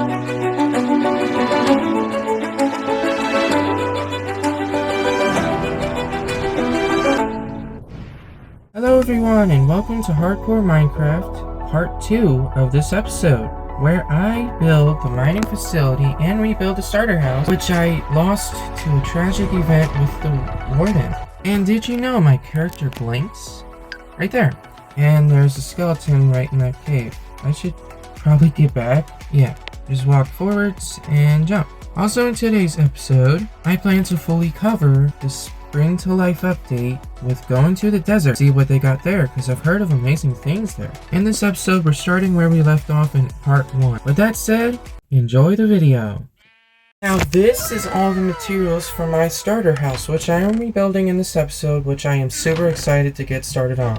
Hello everyone, and welcome to Hardcore Minecraft, part 2 of this episode, where I build the mining facility and rebuild the starter house, which I lost to a tragic event with the warden. And did you know my character blinks? Right there. And there's a skeleton right in that cave. I should probably get back. Yeah, just walk forwards and jump. Also in today's episode, I plan to fully cover this Spring to Life update with going to the desert, see what they got there, because I've heard of amazing things there. In this episode, we're starting where we left off in part 1. With that said, enjoy the video. Now this is all the materials for my starter house, which I am rebuilding in this episode, which I am super excited to get started on.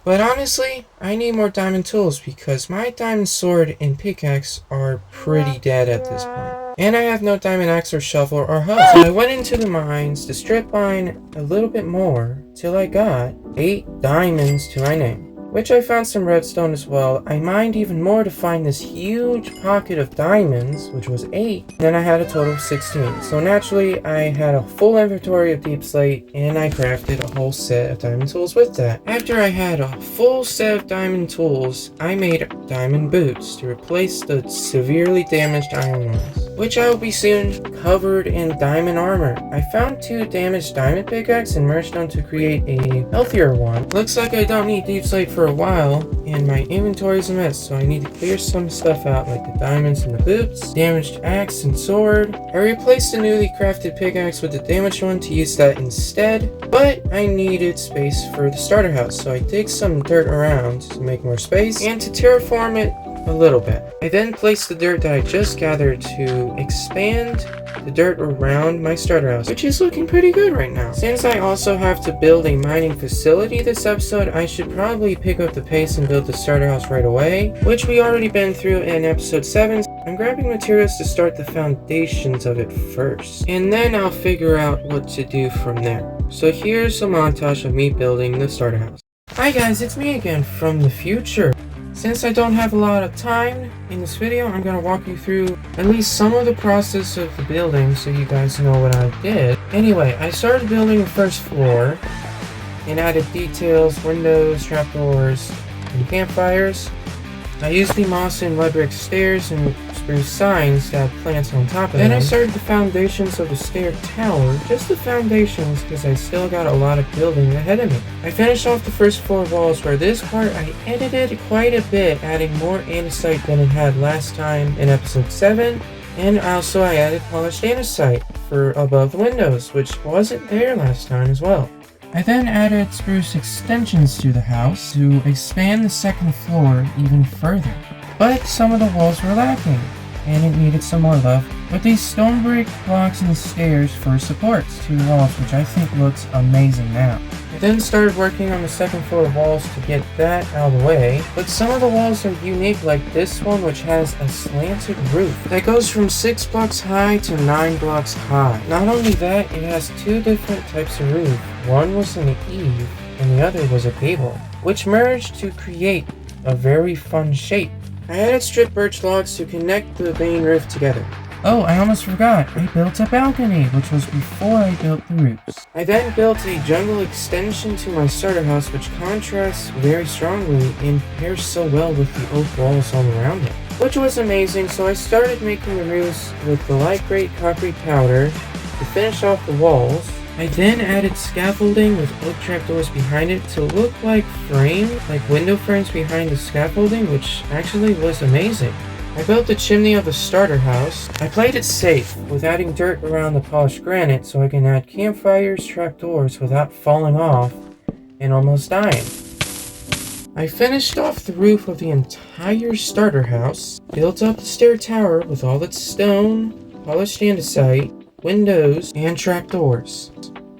But honestly, I need more diamond tools because my diamond sword and pickaxe are pretty dead at this point. And I have no diamond axe or shovel or hoe. So I went into the mines to strip mine a little bit more till I got 8 diamonds to my name. Which I found some redstone as well. I mined even more to find this huge pocket of diamonds, which was 8. Then I had a total of 16. So naturally, I had a full inventory of deep slate, and I crafted a whole set of diamond tools with that. After I had a full set of diamond tools, I made diamond boots to replace the severely damaged iron ones, which I will be soon covered in diamond armor. I found 2 damaged diamond pickaxes and merged them to create a healthier one. Looks like I don't need deep slate for a while, and my inventory is a mess, so I need to clear some stuff out, like the diamonds and the boots, damaged axe and sword. I replaced the newly crafted pickaxe with the damaged one to use that instead, but I needed space for the starter house, so I dig some dirt around to make more space and to terraform it a little bit. I then placed the dirt that I just gathered to expand the dirt around my starter house, which is looking pretty good right now. Since I also have to build a mining facility this episode, I should probably pick up the pace and build the starter house right away, which we already been through in episode 7. I'm grabbing materials to start the foundations of it first, and then I'll figure out what to do from there. So here's a montage of me building the starter house. Hi guys, it's me again from the future. Since I don't have a lot of time in this video, I'm going to walk you through at least some of the process of the building so you guys know what I did. Anyway, I started building the first floor and added details, windows, trapdoors, and campfires. I used the moss and red brick stairs and spruce signs to have plants on top of them. Then I started the foundations of the stair tower, just the foundations because I still got a lot of building ahead of me. I finished off the first 4 walls, where this part I edited quite a bit, adding more andesite than it had last time in episode 7. And also I added polished andesite for above the windows, which wasn't there last time as well. I then added spruce extensions to the house to expand the second floor even further. But some of the walls were lacking, and it needed some more love, with these stone brick blocks and stairs for supports to the walls, which I think looks amazing now. I then started working on the second floor walls to get that out of the way, but some of the walls are unique, like this one, which has a slanted roof that goes from 6 blocks high to 9 blocks high. Not only that, it has 2 different types of roof. One was an eave, and the other was a gable, which merged to create a very fun shape. I added stripped birch logs to connect the main roof together. Oh, I almost forgot, I built a balcony, which was before I built the roofs. I then built a jungle extension to my starter house, which contrasts very strongly and pairs so well with the oak walls all around it, which was amazing. So I started making the roofs with the light gray concrete powder to finish off the walls. I then added scaffolding with oak trapdoors behind it to look like frames, like window frames behind the scaffolding, which actually was amazing. I built the chimney of the starter house. I played it safe with adding dirt around the polished granite so I can add campfires, trapdoors without falling off and almost dying. I finished off the roof of the entire starter house, built up the stair tower with all its stone, polished andesite, windows, and trapdoors.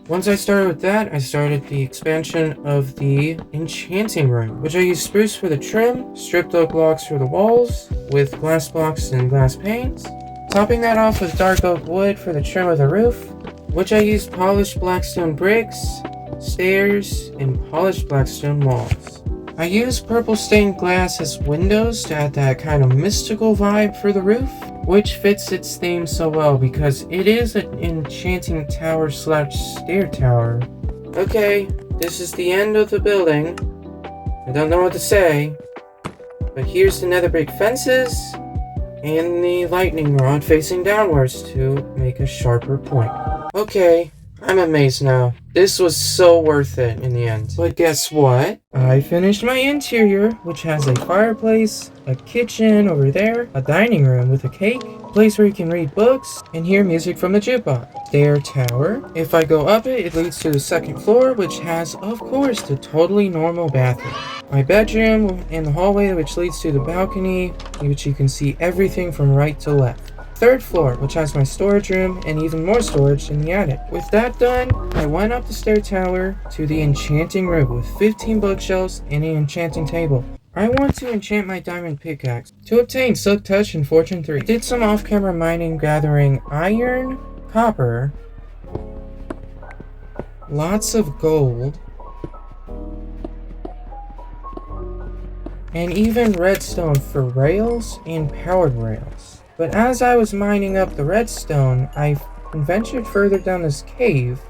Once I started with that, I started the expansion of the enchanting room, which I used spruce for the trim, stripped oak blocks for the walls, with glass blocks and glass panes, topping that off with dark oak wood for the trim of the roof, which I used polished blackstone bricks, stairs, and polished blackstone walls. I used purple stained glass as windows to add that kind of mystical vibe for the roof, which fits its theme so well because it is an enchanting tower slash stair tower. Okay, this is the end of the building. I don't know what to say, but here's the nether brick fences and the lightning rod facing downwards to make a sharper point. Okay, I'm amazed now. This was so worth it in the end. But guess what? I finished my interior, which has a fireplace, a kitchen over there, a dining room with a cake, a place where you can read books, and hear music from the jukebox. Stair tower. If I go up it, it leads to the second floor, which has, of course, the totally normal bathroom. My bedroom and the hallway, which leads to the balcony, which you can see everything from right to left. Third floor, which has my storage room and even more storage in the attic. With that done, I went up the stair tower to the enchanting room with 15 bookshelves and an enchanting table. I want to enchant my diamond pickaxe to obtain Silk Touch and Fortune 3. I did some off-camera mining gathering iron, copper, lots of gold, and even redstone for rails and powered rails. But as I was mining up the redstone, I ventured further down this cave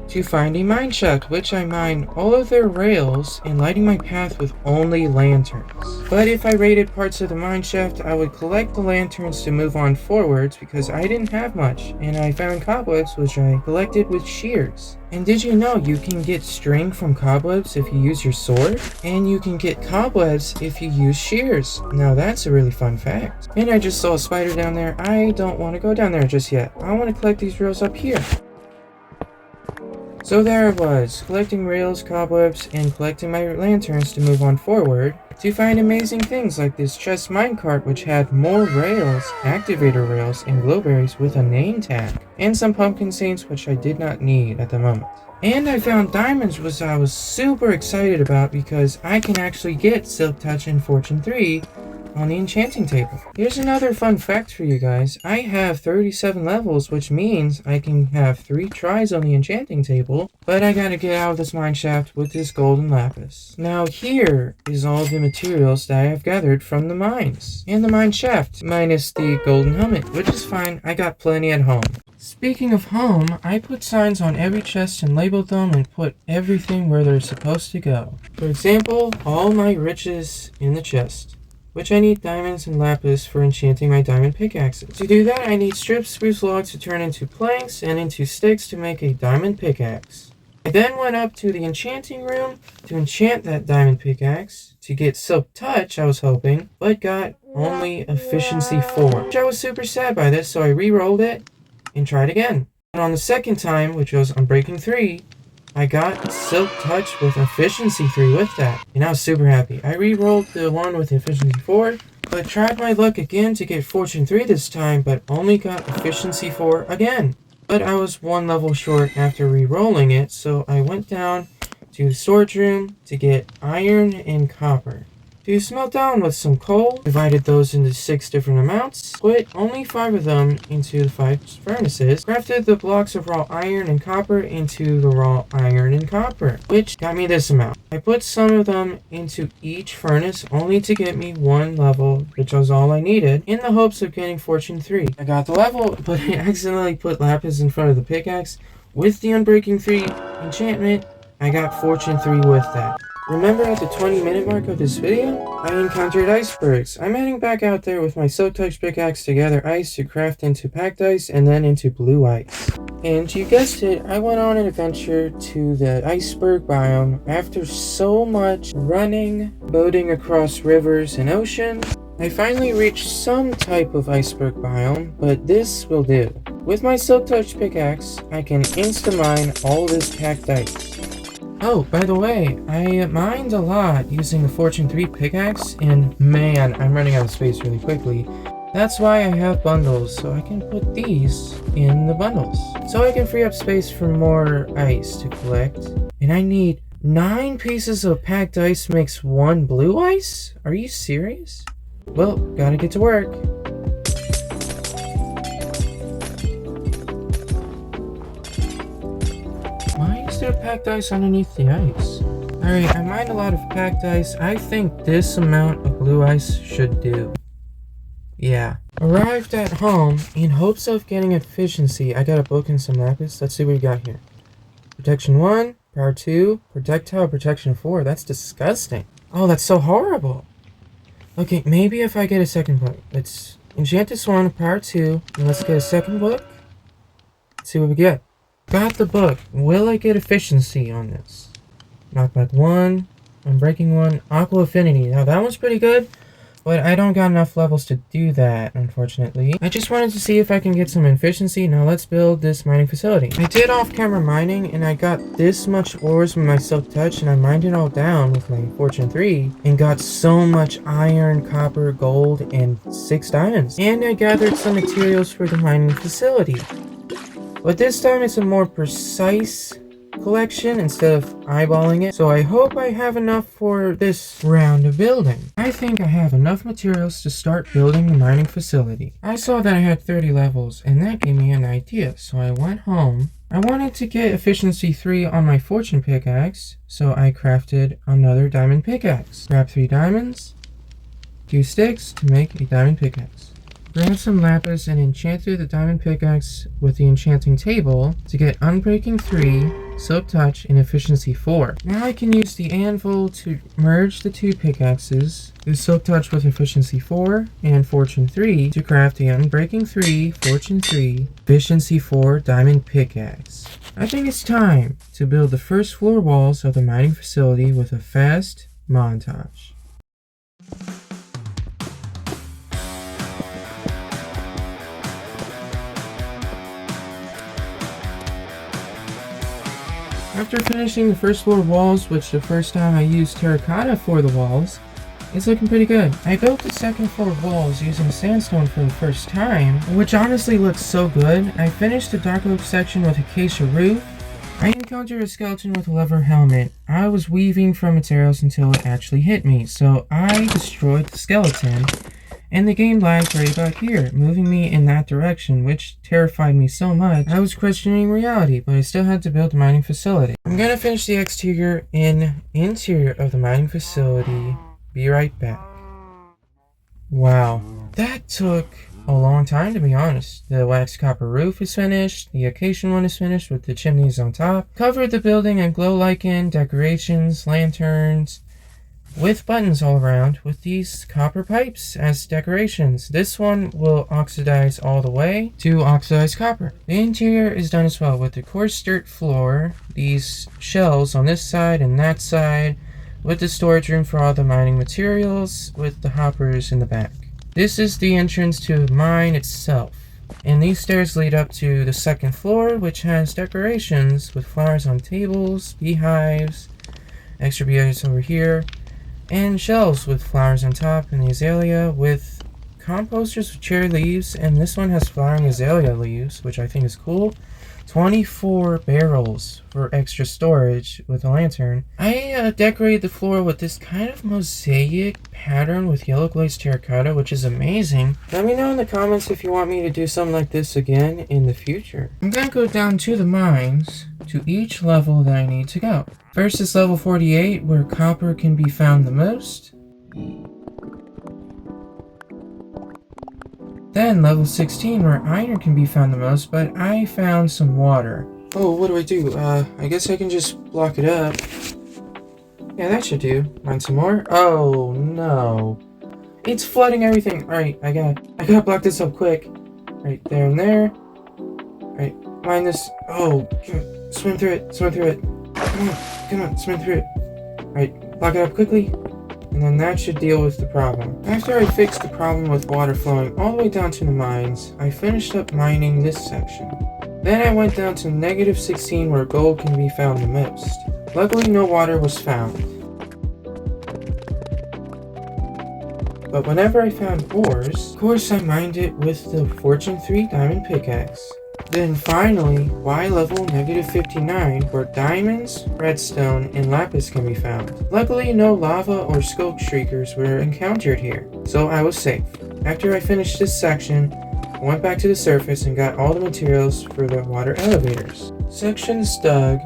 to find a mine shaft, which I mined all of their rails and lighting my path with only lanterns. But if I raided parts of the mine shaft, I would collect the lanterns to move on forwards because I didn't have much, and I found cobwebs which I collected with shears. And did you know you can get string from cobwebs if you use your sword? And you can get cobwebs if you use shears. Now that's a really fun fact. And I just saw a spider down there. I don't want to go down there just yet. I want to collect these rails up here. So there I was, collecting rails, cobwebs, and collecting my lanterns to move on forward to find amazing things like this chest minecart which had more rails, activator rails, and glowberries with a name tag, and some pumpkin seeds which I did not need at the moment. And I found diamonds, which I was super excited about because I can actually get Silk Touch and Fortune 3 on the enchanting table. Here's another fun fact for you guys. I have 37 levels, which means I can have 3 tries on the enchanting table, but I gotta get out of this mine shaft with this golden lapis. Now here is all the materials that I have gathered from the mines and the mine shaft, minus the golden helmet, which is fine. I got plenty at home. Speaking of home, I put signs on every chest and labeled them and put everything where they're supposed to go. For example, all my riches in the chest, which I need diamonds and lapis for enchanting my diamond pickaxes. To do that, I need stripped spruce logs to turn into planks and into sticks to make a diamond pickaxe. I then went up to the enchanting room to enchant that diamond pickaxe to get Silk Touch, I was hoping, but got only efficiency 4. Which I was super sad by this, so I re-rolled it and tried again. And on the second time, which was on breaking 3, I got Silk Touch with efficiency 3 with that, and I was super happy. I re-rolled the one with efficiency 4, but tried my luck again to get Fortune 3 this time, but only got efficiency 4 again. But I was 1 level short after re-rolling it, so I went down to the storage room to get iron and copper. To smelt down with some coal, divided those into 6 different amounts, put only 5 of them into the 5 furnaces, crafted the blocks of raw iron and copper into the raw iron and copper, which got me this amount. I put some of them into each furnace only to get me 1 level, which was all I needed, in the hopes of getting Fortune 3. I got the level, but I accidentally put lapis in front of the pickaxe. With the Unbreaking 3 enchantment, I got Fortune 3 with that. Remember at the 20-minute mark of this video, I encountered icebergs. I'm heading back out there with my Silk Touch pickaxe to gather ice to craft into packed ice and then into blue ice. And you guessed it, I went on an adventure to the iceberg biome. After so much running, boating across rivers and oceans, I finally reached some type of iceberg biome, but this will do. With my Silk Touch pickaxe, I can insta-mine all this packed ice. Oh, by the way, I mined a lot using the Fortune 3 pickaxe, and man, I'm running out of space really quickly. That's why I have bundles, so I can put these in the bundles. So I can free up space for more ice to collect. And I need 9 pieces of packed ice makes 1 blue ice? Are you serious? Well, gotta get to work. Why is there packed ice underneath the ice? Alright, I mined a lot of packed ice. I think this amount of blue ice should do. Yeah. Arrived at home in hopes of getting efficiency. I got a book and some lapis. Let's see what we got here. Protection 1, power 2, projectile protection 4. That's disgusting. Oh, that's so horrible. Okay, maybe if I get a second book. Let's enchant this one, power 2, and let's get a second book. Let's see what we get. Got the book. Will I get efficiency on this? Knockback 1, Unbreaking 1, Aqua Affinity. Now that one's pretty good, but I don't got enough levels to do that, unfortunately. I just wanted to see if I can get some efficiency. Now let's build this mining facility. I did off-camera mining, and I got this much ores with my Silk Touch, and I mined it all down with my Fortune 3, and got so much iron, copper, gold, and 6 diamonds. And I gathered some materials for the mining facility. But this time it's a more precise collection instead of eyeballing it, so I hope I have enough for this round of building. I think I have enough materials to start building the mining facility. I saw that I had 30 levels, and that gave me an idea, so I went home. I wanted to get efficiency 3 on my fortune pickaxe, so I crafted another diamond pickaxe. Grab 3 diamonds, 2 sticks to make a diamond pickaxe. Grab some lapis and enchant through the diamond pickaxe with the enchanting table to get Unbreaking 3, Silk Touch, and Efficiency 4. Now I can use the anvil to merge the 2 pickaxes, the Silk Touch with Efficiency 4 and Fortune 3 to craft the Unbreaking 3, Fortune 3, Efficiency 4 diamond pickaxe. I think it's time to build the first floor walls of the mining facility with a fast montage. After finishing the first floor walls, which the first time I used terracotta for the walls, it's looking pretty good. I built the second floor walls using sandstone for the first time, which honestly looks so good. I finished the dark oak section with acacia roof. I encountered a skeleton with a leather helmet. I was weaving from its arrows until it actually hit me, so I destroyed the skeleton. And the game lagged right about here, moving me in that direction, which terrified me so much, I was questioning reality, but I still had to build the mining facility. I'm gonna finish the exterior and interior of the mining facility. Be right back. Wow, that took a long time, to be honest. The wax copper roof is finished, the acacia one is finished with the chimneys on top. Covered the building in glow lichen, decorations, lanterns, with buttons all around with these copper pipes as decorations. This one will oxidize all the way to oxidized copper. The interior is done as well with the coarse dirt floor, these shelves on this side and that side, with the storage room for all the mining materials, with the hoppers in the back. This is the entrance to mine itself. And these stairs lead up to the second floor, which has decorations with flowers on tables, beehives, extra beehives over here, and shelves with flowers on top, and the azalea with composters with cherry leaves, and this one has flowering azalea leaves, which I think is cool. 24 barrels for extra storage with a lantern. I decorated the floor with this kind of mosaic pattern with yellow glazed terracotta, which is amazing. Let me know in the comments if you want me to do something like this again in the future. I'm gonna go down to the mines to each level that I need to go. First is level 48, where copper can be found the most. Then level 16, where iron can be found the most, but I found some water. Oh, what do? I guess I can just block it up. Yeah, that should do. Mine some more. Oh, no. It's flooding everything. Alright, I gotta block this up quick. Right there and there. Alright, mine this. Oh, swim through it. Come on, swim through it. Alright, block it up quickly. And then that should deal with the problem. After I fixed the problem with water flowing all the way down to the mines, I finished up mining this section. Then I went down to negative 16 where gold can be found the most. Luckily no water was found. But whenever I found ores, of course I mined it with the Fortune 3 diamond pickaxe. Then finally, Y level negative 59, where diamonds, redstone, and lapis can be found. Luckily, no lava or skulk shriekers were encountered here, so I was safe. After I finished this section, I went back to the surface and got all the materials for the water elevators. Sections dug,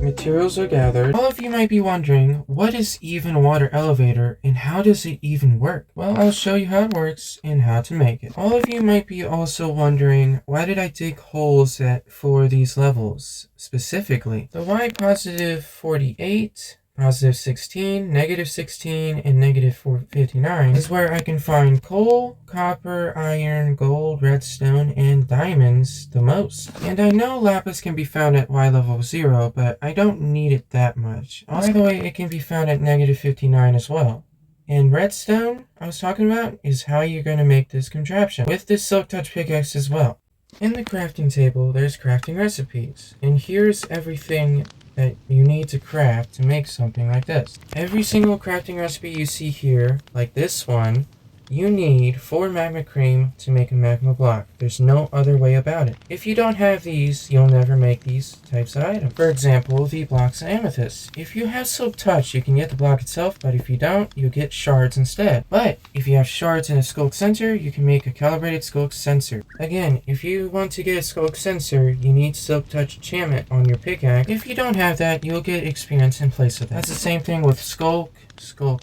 materials are gathered, all of you might be wondering, what is even a water elevator and how does it even work? Well, I'll show you how it works and how to make it. All of you might be also wondering, why did I dig holes for these levels specifically? The Y positive 48, positive 16, negative 16, and negative 459 is where I can find coal, copper, iron, gold, redstone, and diamonds the most. And I know lapis can be found at Y level 0, but I don't need it that much. By the way, it can be found at negative 59 as well. And redstone, I was talking about, is how you're going to make this contraption, with this silk touch pickaxe as well. In the crafting table, there's crafting recipes, and here's everything that you need to craft to make something like this. Every single crafting recipe you see here, like this one, you need 4 magma cream to make a magma block. There's no other way about it. If you don't have these, you'll never make these types of items. For example, the blocks of amethyst. If you have silk touch, you can get the block itself, but if you don't, you'll get shards instead. But if you have shards and a sculk sensor, you can make a calibrated sculk sensor. Again, if you want to get a sculk sensor, you need silk touch enchantment on your pickaxe. If you don't have that, you'll get experience in place of that. That's the same thing with sculk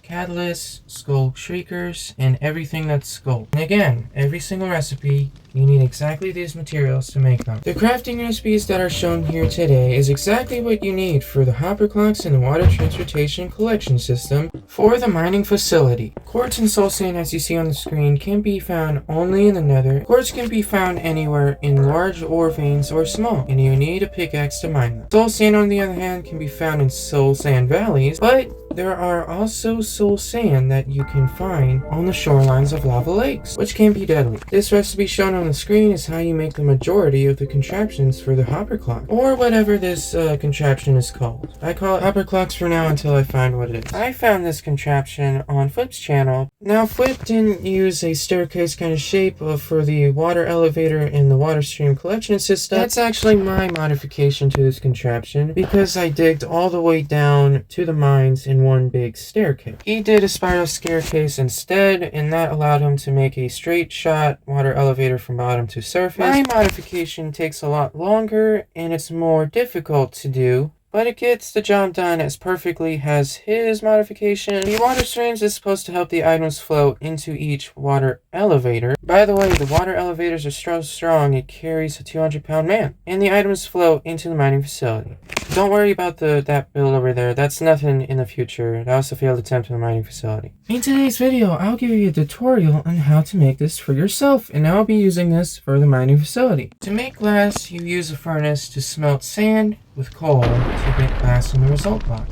catalyst, sculk shriekers, and everything that's sculk. And again, every single recipe, you need exactly these materials to make them. The crafting recipes that are shown here today is exactly what you need for the hopperclocks and the water transportation collection system for the mining facility. Quartz and soul sand, as you see on the screen, can be found only in the nether. Quartz can be found anywhere in large ore veins or small, and you need a pickaxe to mine them. Soul sand, on the other hand, can be found in soul sand valleys, but there are also soul sand that you can find on the shorelines of lava lakes, which can be deadly. This recipe shown on the screen is how you make the majority of the contraptions for the hopperclock, or whatever this contraption is called. I call it hopperclocks for now until I find what it is. I found this contraption on Flip's channel. Now, Flip didn't use a staircase kind of shape for the water elevator and the water stream collection system. That's actually my modification to this contraption, because I digged all the way down to the mines in one big staircase. He did a spiral staircase instead, and that allowed him to make a straight shot water elevator from bottom to surface. My modification takes a lot longer and it's more difficult to do, but it gets the job done as perfectly as his modification. The water streams is supposed to help the items flow into each water elevator. By the way, the water elevators are so strong it carries a 200-pound man, and the items flow into the mining facility. Don't worry about that build over there. That's nothing in the future. That was a failed attempt in the mining facility. In today's video, I'll give you a tutorial on how to make this for yourself, and I'll be using this for the mining facility. To make glass, you use a furnace to smelt sand with coal to get glass in the result block.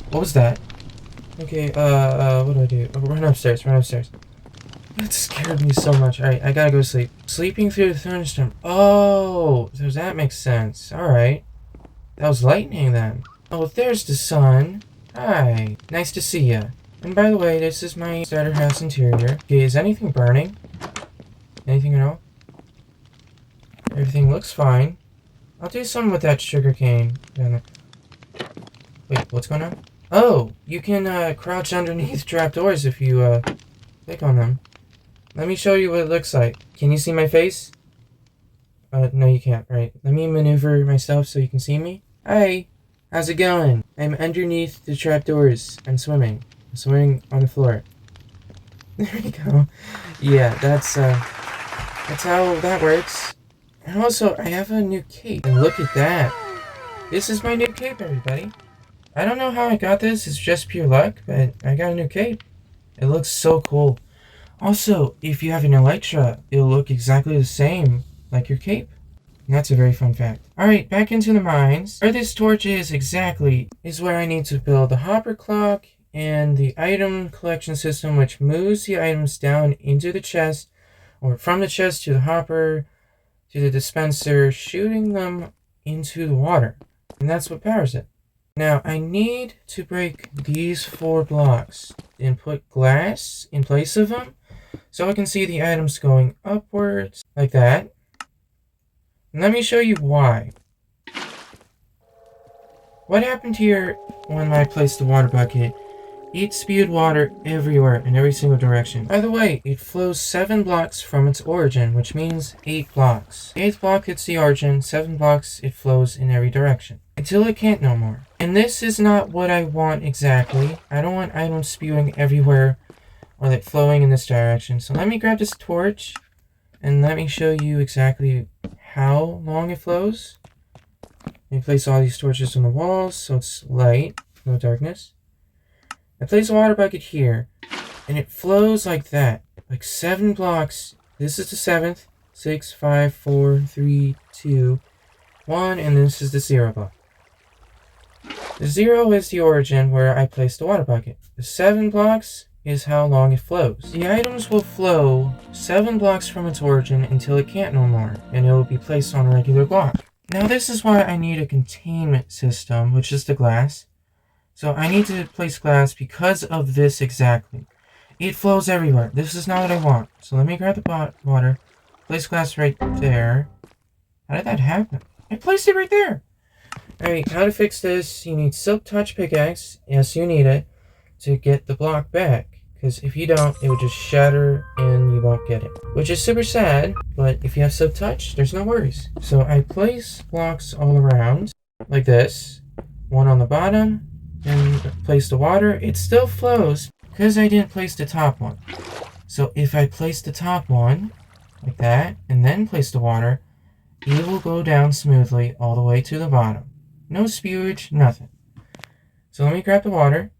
What was that? Okay, what do I do? Oh, run upstairs. That scared me so much. Alright, I gotta go to sleep. Sleeping through the thunderstorm. Oh, so that makes sense. Alright. That was lightning then. Oh, there's the sun. Hi. Nice to see ya. And by the way, this is my starter house interior. Okay, is anything burning? Anything at all? Everything looks fine. I'll do something with that sugar cane. Wait, what's going on? Oh, you can crouch underneath trapdoors if you click on them. Let me show you what it looks like. Can you see my face? No you can't. Right. Let me maneuver myself so you can see me. Hi. How's it going? I'm underneath the trapdoors. I'm swimming. I'm swimming on the floor. There we go. Yeah, that's how that works. And also, I have a new cape. And look at that. This is my new cape, everybody. I don't know how I got this. It's just pure luck, but I got a new cape. It looks so cool. Also, if you have an elytra, it'll look exactly the same like your cape. And that's a very fun fact. Alright, back into the mines. Where this torch is exactly is where I need to build the hopper clock and the item collection system, which moves the items down into the chest, or from the chest to the hopper, to the dispenser, shooting them into the water. And that's what powers it. Now, I need to break these 4 blocks and put glass in place of them, so I can see the items going upwards, like that. And let me show you why. What happened here when I placed the water bucket It spewed water everywhere in every single direction. By the way, it flows 7 blocks from its origin, which means 8 blocks. The 8th block hits the origin, 7 blocks it flows in every direction. Until it can't no more. And this is not what I want exactly. I don't want items spewing everywhere or like flowing in this direction. So let me grab this torch and let me show you exactly how long it flows. Let me place all these torches on the walls so it's light, no darkness. I place a water bucket here, and it flows like that, like 7 blocks. This is the 7th, 6, 5, 4, 3, 2, 1, and this is the 0 block. The 0 is the origin where I place the water bucket. The 7 blocks is how long it flows. The items will flow 7 blocks from its origin until it can't no more, and it will be placed on a regular block. Now this is why I need a containment system, which is the glass. So I need to place glass because of this exactly. It flows everywhere. This is not what I want. So let me grab the water, place glass right there. How did that happen? I placed it right there. Alright, how to fix this? You need silk touch pickaxe. Yes, you need it to get the block back. Because if you don't, it will just shatter and you won't get it. Which is super sad, but if you have silk touch, there's no worries. So I place blocks all around, like this. One on the bottom. And place the water, it still flows because I didn't place the top one. So if I place the top one like that and then place the water, it will go down smoothly all the way to the bottom. No spewage, nothing. So let me grab the water,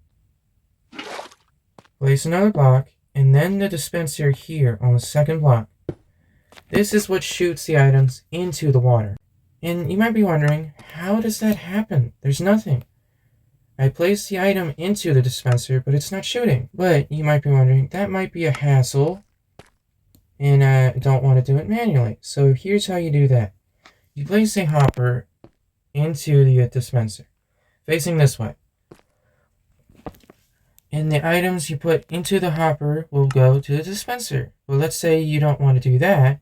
place another block, and then the dispenser here on the 2nd block. This is what shoots the items into the water. And you might be wondering, how does that happen? There's nothing. I placed the item into the dispenser, but it's not shooting. But you might be wondering, that might be a hassle, and I don't want to do it manually. So here's how you do that. You place a hopper into the dispenser, facing this way. And the items you put into the hopper will go to the dispenser. Well, let's say you don't want to do that.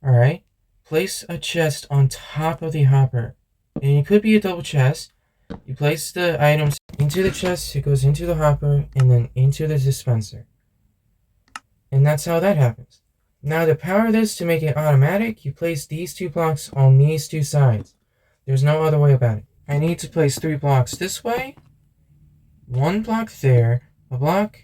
Alright, place a chest on top of the hopper. And it could be a double chest. You place the items into the chest, it goes into the hopper, and then into the dispenser. And that's how that happens. Now to power this to make it automatic, you place these 2 blocks on these 2 sides. There's no other way about it. I need to place 3 blocks this way, 1 block there, a block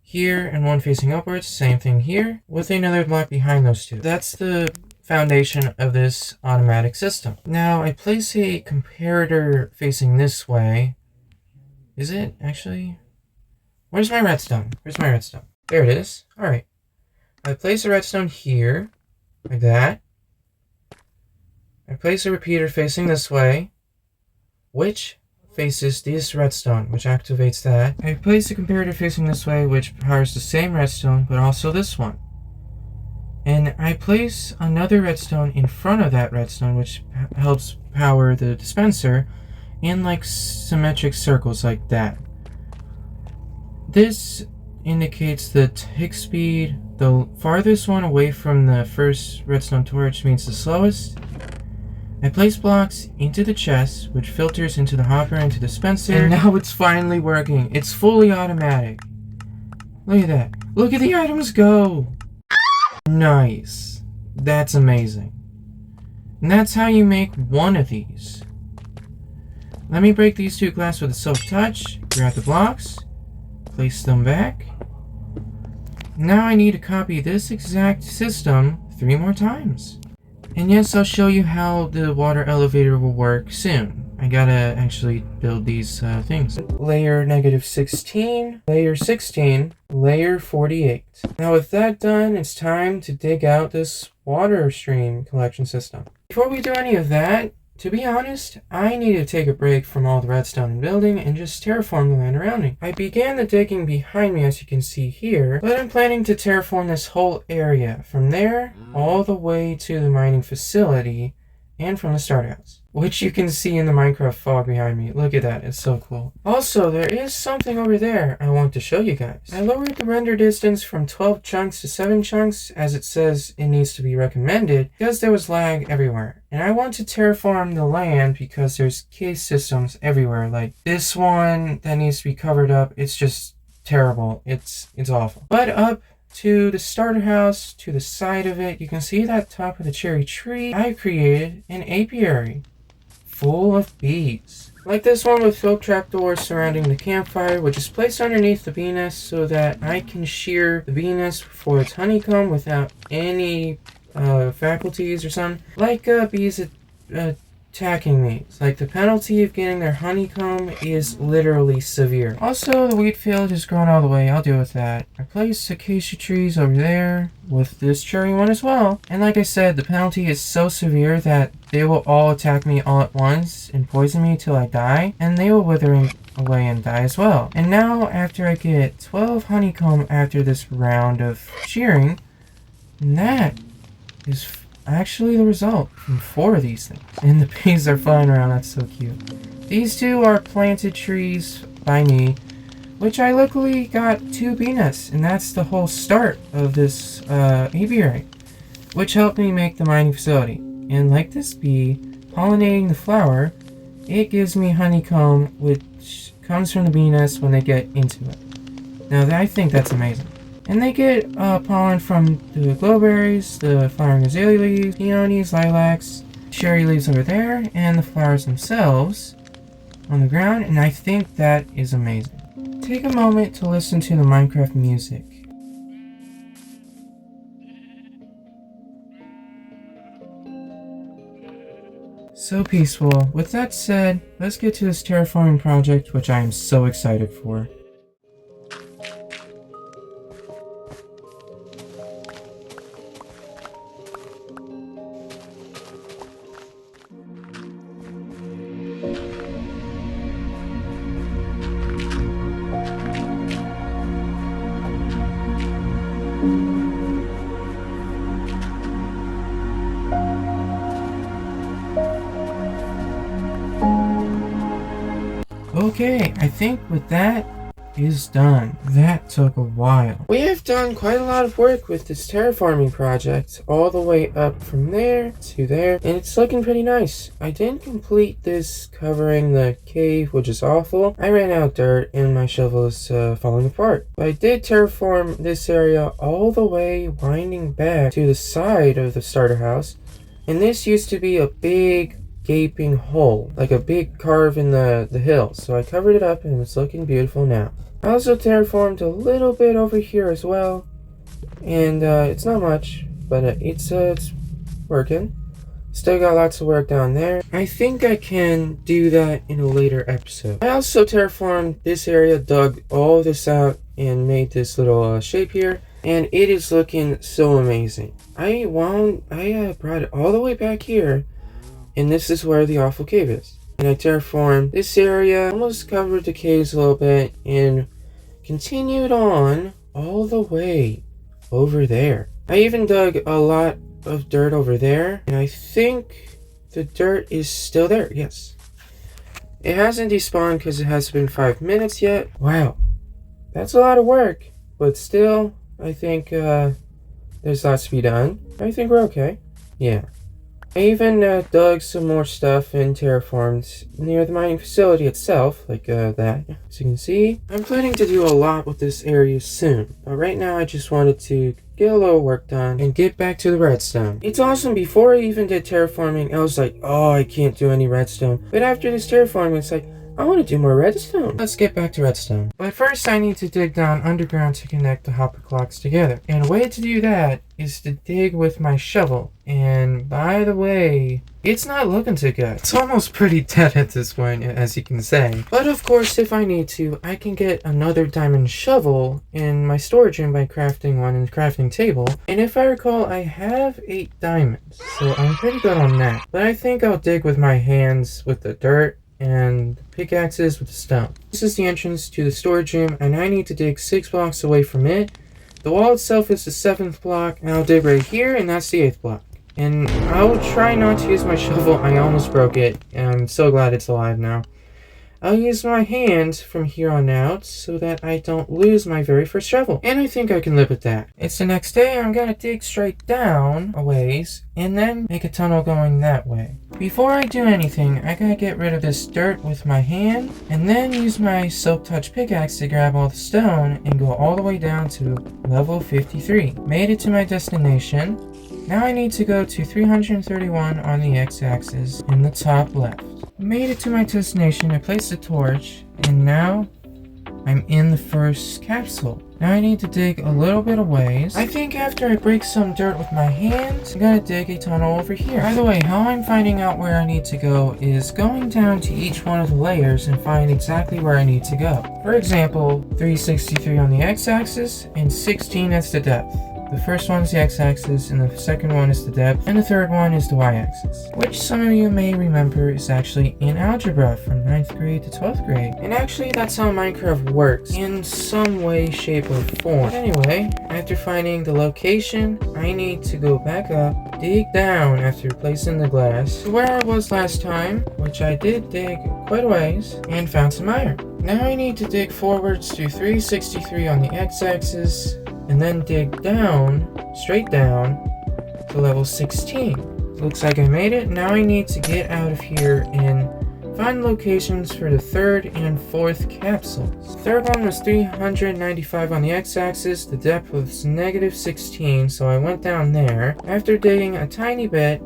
here, and 1 facing upwards, same thing here, with another block behind those 2. That's the foundation of this automatic system. Now I place a comparator facing this way. Is it actually? Where's my redstone? Where's my redstone? There it is. Alright. I place a redstone here, like that. I place a repeater facing this way, which faces this redstone, which activates that. I place a comparator facing this way, which powers the same redstone, but also this one. And I place another redstone in front of that redstone, which helps power the dispenser in like symmetric circles like that. This indicates the tick speed. The farthest one away from the first redstone torch means the slowest. I place blocks into the chest, which filters into the hopper and to the dispenser. And now it's finally working. It's fully automatic. Look at that. Look at the items go! Nice. That's amazing. And that's how you make one of these. Let me break these 2 glass with a silk touch. Grab the blocks. Place them back. Now I need to copy this exact system 3 more times. And yes, I'll show you how the water elevator will work soon. I gotta actually build these things. Layer -16, layer 16, layer 48. Now with that done, it's time to dig out this water stream collection system. Before we do any of that, to be honest, I need to take a break from all the redstone and building and just terraform the land around me. I began the digging behind me, as you can see here, but I'm planning to terraform this whole area from there all the way to the mining facility and from the Starterhouse, which you can see in the Minecraft fog behind me. Look at that, it's so cool. Also, there is something over there I want to show you guys. I lowered the render distance from 12 chunks to 7 chunks, as it says it needs to be recommended, because there was lag everywhere. And I want to terraform the land because there's cave systems everywhere, like this one that needs to be covered up. It's just terrible. It's awful. But up to the starter house, to the side of it, you can see that top of the cherry tree. I created an apiary full of bees. Like this one with silk trapdoors surrounding the campfire, which is placed underneath the bee nest so that I can shear the bee nest for its honeycomb without any faculties or something. Like bees attacking me. It's like the penalty of getting their honeycomb is literally severe. Also, the wheat field is grown all the way. I'll deal with that. I placed acacia trees over there with this cherry one as well. And like I said, the penalty is so severe that they will all attack me all at once and poison me till I die. And they will wither away and die as well. And now, after I get 12 honeycomb after this round of shearing, and that is actually the result from 4 of these things. And the bees are flying around. That's so cute. These 2 are planted trees by me, which I luckily got 2 bee nests, and that's the whole start of this apiary, which helped me make the mining facility. And like this bee pollinating the flower, it gives me honeycomb, which comes from the bee nest when they get into it. Now I think that's amazing. And they get pollen from the glowberries, the flowering azalea leaves, peonies, lilacs, cherry leaves over there, and the flowers themselves on the ground, and I think that is amazing. Take a moment to listen to the Minecraft music. So peaceful. With that said, let's get to this terraforming project, which I am so excited for. Okay, I think with that is done. That took a while. We have done quite a lot of work with this terraforming project, all the way up from there to there, and it's looking pretty nice. I didn't complete this covering the cave, which is awful. I ran out of dirt and my shovel is falling apart. But I did terraform this area all the way winding back to the side of the starter house, and this used to be a big gaping hole, like a big carve in the hill. So I covered it up and it's looking beautiful now. I also terraformed a little bit over here as well, and it's not much, but it's working. Still got lots of work down there. I think I can do that in a later episode. I also terraformed this area, dug all this out, and made this little shape here, and it is looking so amazing. I brought it all the way back here, and this is where the awful cave is. And I terraformed this area, almost covered the caves a little bit, and continued on all the way over there. I even dug a lot of dirt over there, and I think the dirt is still there. Yes. It hasn't despawned because it hasn't been 5 minutes yet. Wow. That's a lot of work, but still, I think there's lots to be done. I think we're okay. Yeah. I even dug some more stuff and terraformed near the mining facility itself, like that. As you can see, I'm planning to do a lot with this area soon, but right now I just wanted to get a little work done and get back to the redstone. It's awesome. Before I even did terraforming, I was like, oh, I can't do any redstone. But after this terraforming, it's like, I want to do more redstone. Let's get back to redstone. But first I need to dig down underground to connect the hopperclocks together. And a way to do that is to dig with my shovel. And by the way, it's not looking too good. It's almost pretty dead at this point, as you can say. But of course, if I need to, I can get another diamond shovel in my storage room by crafting one in the crafting table. And if I recall, I have 8 diamonds, so I'm pretty good on that. But I think I'll dig with my hands with the dirt and pickaxes with the stone. This is the entrance to the storage room, and I need to dig 6 blocks away from it. The wall itself is the 7th block, and I'll dig right here, and that's the 8th block. And I'll try not to use my shovel. I almost broke it. I'm so glad it's alive now. I'll use my hand from here on out so that I don't lose my very first shovel. And I think I can live with that. It's the next day. I'm gonna dig straight down a ways and then make a tunnel going that way. Before I do anything, I gotta get rid of this dirt with my hand and then use my silk touch pickaxe to grab all the stone and go all the way down to level 53. Made it to my destination. Now I need to go to 331 on the x-axis in the top left. Made it to my destination, I placed the torch, and now I'm in the first capsule. Now I need to dig a little bit of ways. I think after I break some dirt with my hands, I'm gonna dig a tunnel over here. By the way, how I'm finding out where I need to go is going down to each one of the layers and find exactly where I need to go. For example, 363 on the x-axis and 16 as the depth. The first one is the x-axis, and the second one is the depth, and the third one is the y-axis, which some of you may remember is actually in algebra from 9th grade to 12th grade. And actually that's how Minecraft works in some way, shape, or form. But anyway, after finding the location, I need to go back up, dig down after placing the glass to where I was last time, which I did dig quite a ways, and found some iron. Now I need to dig forwards to 363 on the x-axis, and then dig down, straight down, to level 16. Looks like I made it. Now I need to get out of here and find locations for the third and fourth capsules. The third one was 395 on the x-axis, the depth was negative 16, so I went down there. After digging a tiny bit,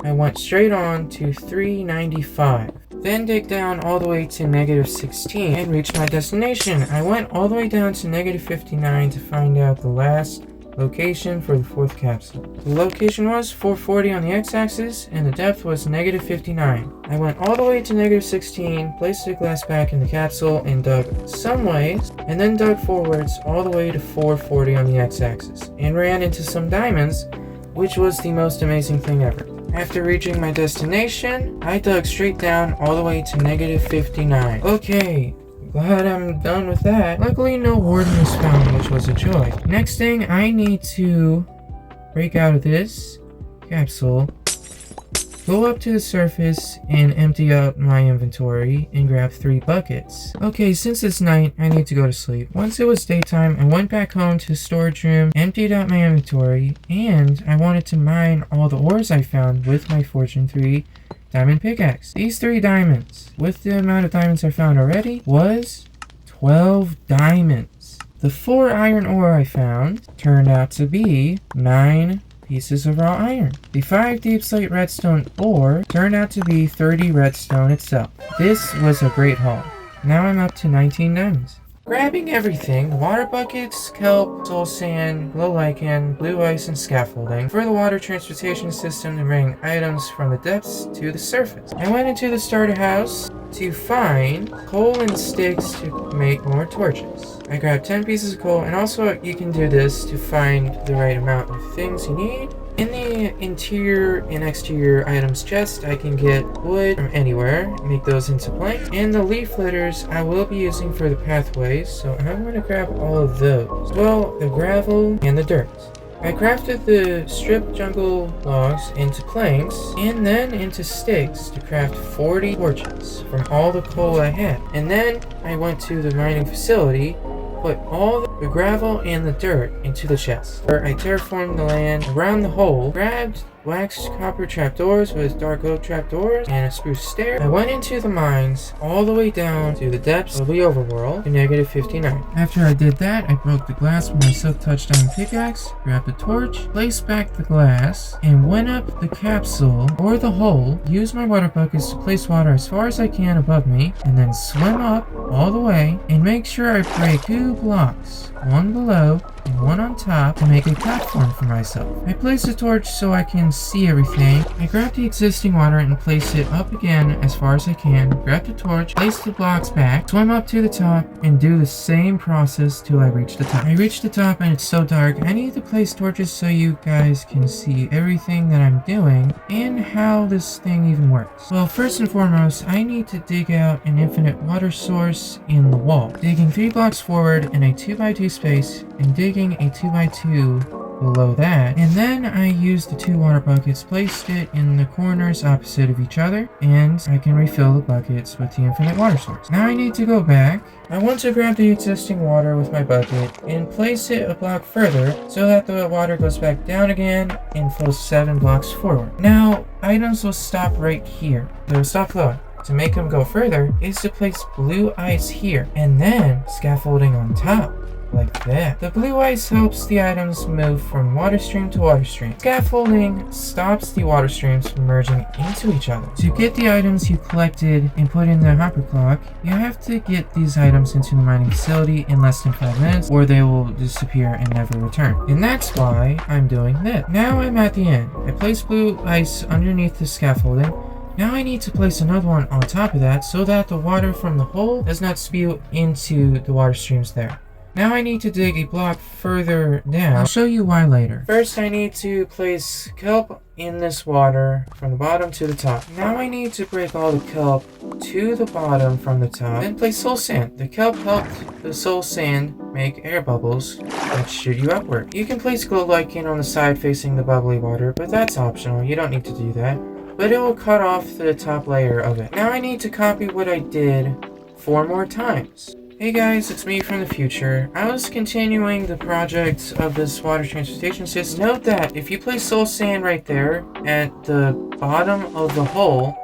I went straight on to 395. Then dig down all the way to negative 16 and reach my destination. I went all the way down to negative 59 to find out the last location for the fourth capsule. The location was 440 on the x-axis and the depth was negative 59. I went all the way to negative 16, placed the glass back in the capsule and dug some ways, and then dug forwards all the way to 440 on the x-axis and ran into some diamonds, which was the most amazing thing ever. After reaching my destination, I dug straight down all the way to negative 59. Okay, glad I'm done with that. Luckily no warden was found, which was a joy. Next thing, I need to break out of this capsule, go up to the surface and empty out my inventory and grab 3 buckets. Okay, since it's night, I need to go to sleep. Once it was daytime, I went back home to the storage room, emptied out my inventory, and I wanted to mine all the ores I found with my Fortune 3 diamond pickaxe. These 3 diamonds, with the amount of diamonds I found already, was 12 diamonds. The 4 iron ore I found turned out to be 9 pieces of raw iron. The 5 deep slate redstone ore turned out to be 30 redstone itself. This was a great haul. Now I'm up to 19 diamonds. Grabbing everything, water buckets, kelp, soul sand, glow lichen, blue ice, and scaffolding for the water transportation system to bring items from the depths to the surface. I went into the starter house to find coal and sticks to make more torches. I grabbed 10 pieces of coal, and also you can do this to find the right amount of things you need. In the interior and exterior items chest, I can get wood from anywhere, make those into plank, and the leaf litters I will be using for the pathways, so I'm going to grab all of those. Well, the gravel and the dirt. I crafted the stripped jungle logs into planks and then into sticks to craft 40 torches from all the coal I had. And then I went to the mining facility, put all the gravel and the dirt into the chest, where I terraformed the land around the hole, grabbed waxed copper trapdoors with dark oak trapdoors and a spruce stair. I went into the mines all the way down to the depths of the overworld to negative 59. After I did that, I broke the glass with my silk touch diamond pickaxe, grabbed the torch, placed back the glass, and went up the capsule or the hole, used my water buckets to place water as far as I can above me, and then swim up all the way and make sure I break 2 blocks, one below and one on top, to make a platform for myself. I placed the torch so I can see everything. I grabbed the existing water and placed it up again as far as I can, grab the torch, place the blocks back, swim up to the top, and do the same process till I reach the top. I reach the top and it's so dark, I need to place torches so you guys can see everything that I'm doing and how this thing even works. Well, first and foremost, I need to dig out an infinite water source in the wall. Digging 3 blocks forward in a 2x2 space and digging a 2x2 below that. And then I used the 2 water buckets, placed it in the corners opposite of each other, and I can refill the buckets with the infinite water source. Now I need to go back. I want to grab the existing water with my bucket and place it a block further so that the water goes back down again and flows 7 blocks forward. Now, items will stop right here. They will stop flowing. To make them go further is to place blue ice here and then scaffolding on top. Like that. The blue ice helps the items move from water stream to water stream. Scaffolding stops the water streams from merging into each other. To get the items you collected and put in the hopper clock, you have to get these items into the mining facility in less than 5 minutes or they will disappear and never return. And that's why I'm doing this. Now I'm at the end. I place blue ice underneath the scaffolding. Now I need to place another one on top of that so that the water from the hole does not spew into the water streams there. Now I need to dig a block further down. I'll show you why later. First I need to place kelp in this water from the bottom to the top. Now I need to break all the kelp to the bottom from the top. Then place soul sand. The kelp helped the soul sand make air bubbles that shoot you upward. You can place glow lichen on the side facing the bubbly water, but that's optional. You don't need to do that. But it will cut off the top layer of it. Now I need to copy what I did 4 more times. Hey guys, it's me from the future. I was continuing the project of this water transportation system. Note that if you place soul sand right there at the bottom of the hole,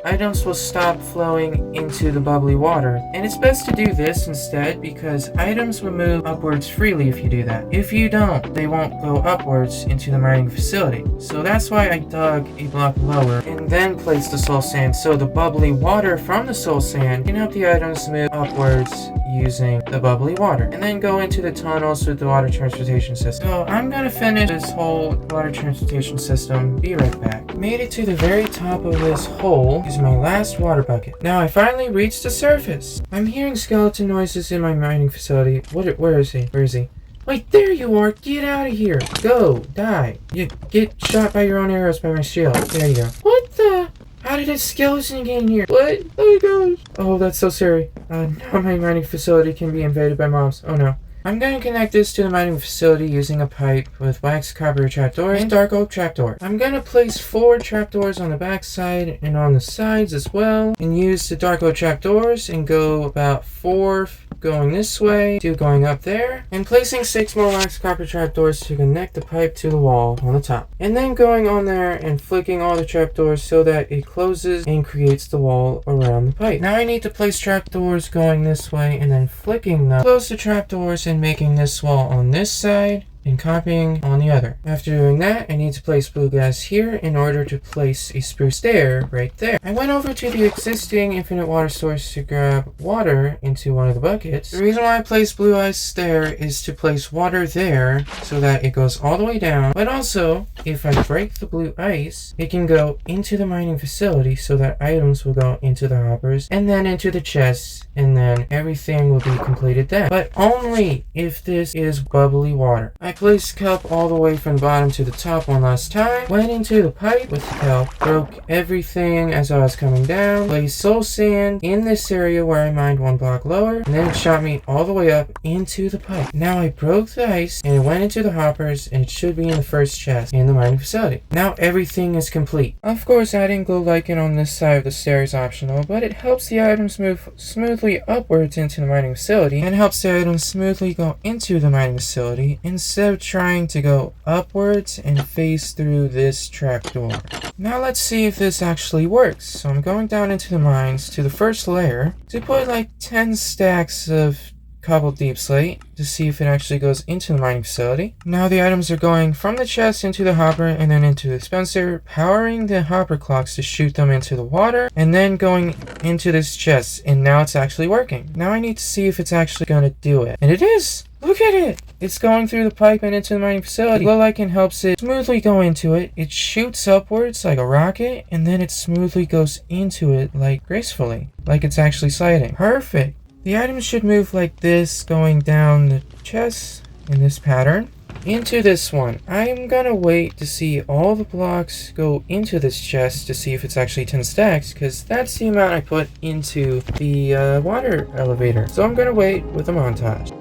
items will stop flowing into the bubbly water. And it's best to do this instead because items will move upwards freely if you do that. If you don't, they won't go upwards into the mining facility. So that's why I dug a block lower and then placed the soul sand so the bubbly water from the soul sand can help the items move upwards using the bubbly water. And then go into the tunnels with the water transportation system. So I'm gonna finish this whole water transportation system. Be right back. Made it to the very top of this hole. Is my last water bucket. Now I finally reached the surface. I'm hearing skeleton noises in my mining facility. Where is he? Where is he? Wait, there you are! Get out of here! Go! Die! You get shot by your own arrows by my shield. There you go. What the? How did a skeleton get in here? What? Oh my gosh! Oh, that's so scary. Now my mining facility can be invaded by mobs. Oh no. I'm going to connect this to the mining facility using a pipe with wax copper trapdoors and dark oak trapdoors. I'm going to place 4 trapdoors on the back side and on the sides as well, and use the dark oak trapdoors and go about 4 going this way, 2 going up there, and placing 6 more wax copper trapdoors to connect the pipe to the wall on the top. And then going on there and flicking all the trapdoors so that it closes and creates the wall around the pipe. Now I need to place trapdoors going this way and then flicking them, close the trapdoors and making this wall on this side and copying on the other. After doing that, I need to place blue glass here in order to place a spruce stair right there. I went over to the existing infinite water source to grab water into one of the buckets. The reason why I placed blue ice there is to place water there so that it goes all the way down, but also if I break the blue ice, it can go into the mining facility so that items will go into the hoppers and then into the chests, and then everything will be completed then. But only if this is bubbly water. I placed kelp all the way from the bottom to the top one last time, went into the pipe with the kelp, broke everything as I was coming down, placed soul sand in this area where I mined 1 block lower, and then it shot me all the way up into the pipe. Now I broke the ice and it went into the hoppers, and it should be in the first chest in the mining facility. Now everything is complete. Of course, adding glow lichen on this side of the stair is optional, but it helps the items move smoothly upwards into the mining facility and helps the items smoothly go into the mining facility instead of trying to go upwards and face through this trapdoor. Now let's see if this actually works. So I'm going down into the mines to the first layer to put like 10 stacks of cobbled deep slate to see if it actually goes into the mining facility. Now the items are going from the chest into the hopper and then into the dispenser, powering the hopper clocks to shoot them into the water, and then going into this chest, and now it's actually working. Now I need to see if it's actually going to do it. And it is! Look at it! It's going through the pipe and into the mining facility. Glow lichen helps it smoothly go into it. It shoots upwards like a rocket, and then it smoothly goes into it like gracefully, like it's actually sliding. Perfect! The items should move like this, going down the chest in this pattern into this one. I'm gonna wait to see all the blocks go into this chest to see if it's actually 10 stacks, because that's the amount I put into the water elevator. So I'm gonna wait with a montage.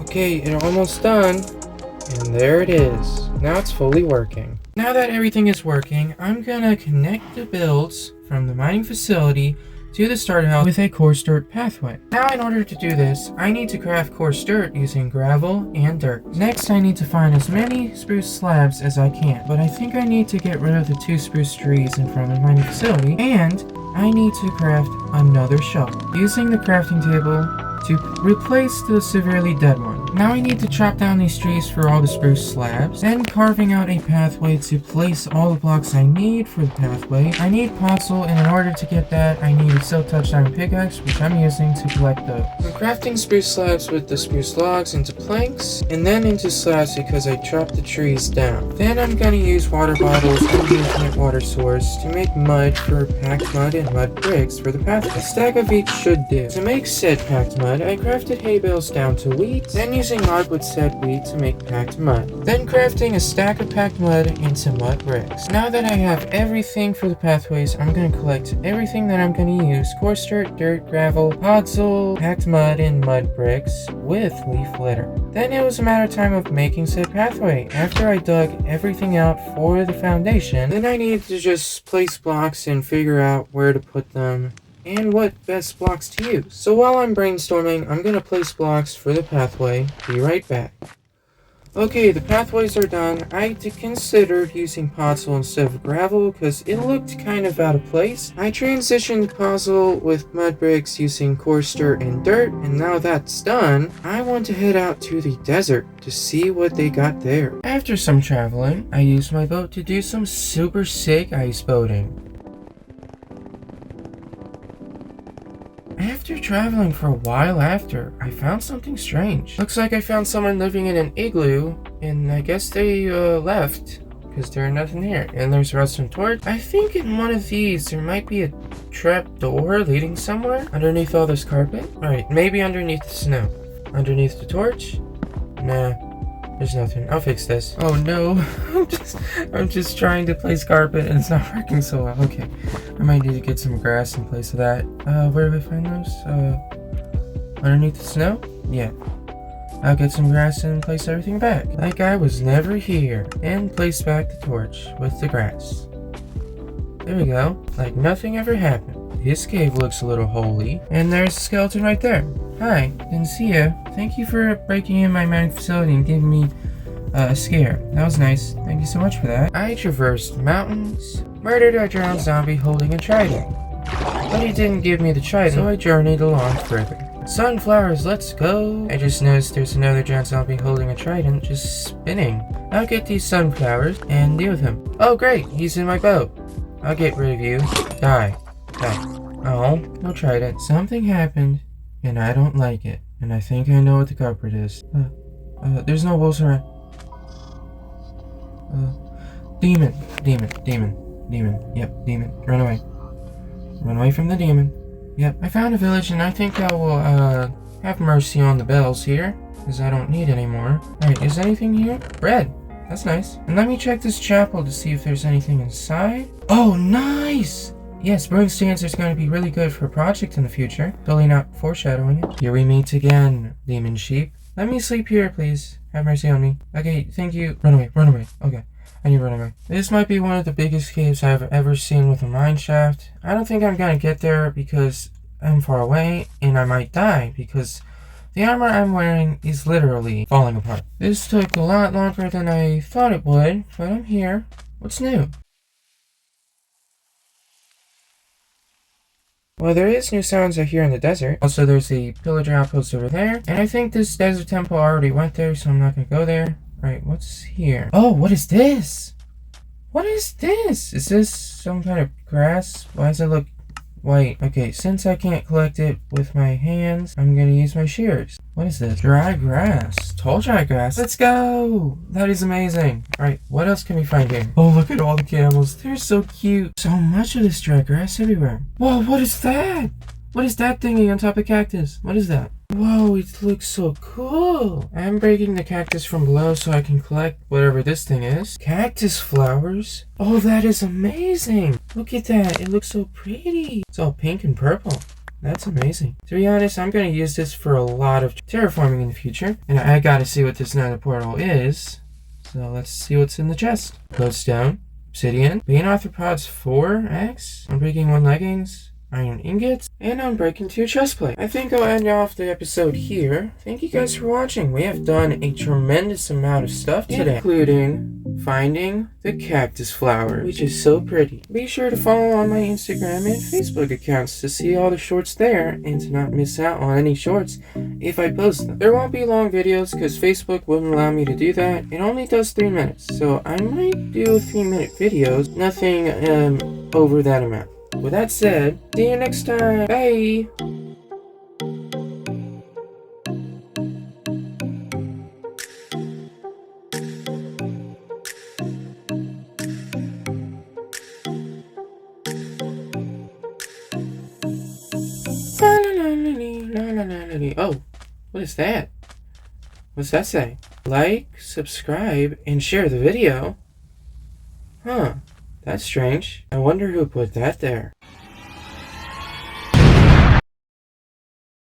Okay, it's almost done. And there it is. Now it's fully working. Now that everything is working, I'm gonna connect the builds from the mining facility to the starter house with a coarse dirt pathway. Now in order to do this, I need to craft coarse dirt using gravel and dirt. Next, I need to find as many spruce slabs as I can, but I think I need to get rid of the 2 spruce trees in front of the mining facility, and I need to craft another shovel using the crafting table to replace the severely dead one. Now I need to chop down these trees for all the spruce slabs, then carving out a pathway to place all the blocks I need for the pathway. I need puzzle, and in order to get that, I need a silk touch diamond pickaxe, which I'm using to collect those. I'm crafting spruce slabs with the spruce logs into planks, and then into slabs because I chopped the trees down. Then I'm gonna use water bottles and the infinite water source to make mud for packed mud and mud bricks for the pathway. A stack of each should do. To make said packed mud, I crafted hay bales down to wheat, then using mud with said wheat to make packed mud. Then crafting a stack of packed mud into mud bricks. Now that I have everything for the pathways, I'm going to collect everything that I'm going to use: coarse dirt, gravel, podzol, packed mud, and mud bricks with leaf litter. Then it was a matter of time of making said pathway. After I dug everything out for the foundation, then I needed to just place blocks and figure out where to put them and what best blocks to use. So while I'm brainstorming, I'm gonna place blocks for the pathway. Be right back. Okay, the pathways are done. I considered using podzol instead of gravel because it looked kind of out of place. I transitioned podzol with mud bricks using coarse dirt and dirt, and now that's done, I want to head out to the desert to see what they got there. After some traveling, I used my boat to do some super sick ice boating. After traveling for a while after, I found something strange. Looks like I found someone living in an igloo, and I guess they left because there's nothing here. And there's a redstone torch. I think in one of these there might be a trap door leading somewhere underneath all this carpet. Alright, maybe underneath the snow. Underneath the torch? Nah. There's nothing. I'll fix this. Oh no. I'm just trying to place carpet and it's not working so well. Okay. I might need to get some grass in place of that. Where do I find those? Underneath the snow? Yeah. I'll get some grass and place everything back. Like I was never here. And place back the torch with the grass. There we go. Like nothing ever happened. This cave looks a little holy. And there's a skeleton right there. Hi, didn't see you. Thank you for breaking in my mining facility and giving me a scare. That was nice. Thank you so much for that. I traversed mountains, murdered a drowned zombie holding a trident. But he didn't give me the trident, so I journeyed along further. Sunflowers, let's go! I just noticed there's another drowned zombie holding a trident just spinning. I'll get these sunflowers and deal with him. Oh great, he's in my boat. I'll get rid of you. Die. Die. Oh, no trident. Something happened. And I don't like it. And I think I know what the culprit is. There's no wolves around. Demon. Yep, demon. Run away. Run away from the demon. Yep, I found a village and I think I will, have mercy on the bells here. Because I don't need any more. Alright, is anything here? Bread. That's nice. And let me check this chapel to see if there's anything inside. Oh, nice! Yes, brewing stands is going to be really good for a project in the future. Totally not foreshadowing it. Here we meet again, demon sheep. Let me sleep here, please. Have mercy on me. Okay, thank you. Run away. Okay, I need to run away. This might be one of the biggest caves I've ever seen with a mine shaft. I don't think I'm going to get there because I'm far away, and I might die because the armor I'm wearing is literally falling apart. This took a lot longer than I thought it would, but I'm here. What's new? Well, there is new sounds out here in the desert. Also, there's the pillager outpost over there. And I think this desert temple already went there, so I'm not going to go there. Alright, what's here? Oh, what is this? What is this? Is this some kind of grass? Why does it look white? Okay, since I can't collect it with my hands, I'm going to use my shears. What is this? Dry grass. Tall dry grass. Let's go! That is amazing. Alright, what else can we find here? Oh, look at all the camels. They're so cute. So much of this dry grass everywhere. Whoa, what is that? What is that thingy on top of cactus? What is that? Whoa, it looks so cool. I'm breaking the cactus from below so I can collect whatever this thing is. Cactus flowers. Oh, that is amazing. Look at that. It looks so pretty. It's all pink and purple. That's amazing. To be honest, I'm going to use this for a lot of terraforming in the future. And I got to see what this nether portal is. So let's see what's in the chest. Glowstone, obsidian, vein arthropods 4 eggs, unbreaking 1 leggings, iron ingots, and unbreaking 2 chestplate. I think I'll end off the episode here. Thank you guys for watching. We have done a tremendous amount of stuff today, including finding the cactus flower, which is so pretty. Be sure to follow on my Instagram and Facebook accounts to see all the shorts there and to not miss out on any shorts if I post them. There won't be long videos because Facebook wouldn't allow me to do that. It only does 3 minutes, so I might do 3-minute videos, nothing over that amount. With that said, see you next time. Bye! Oh, what is that? What's that say? Like, subscribe, and share the video? Huh, that's strange. I wonder who put that there.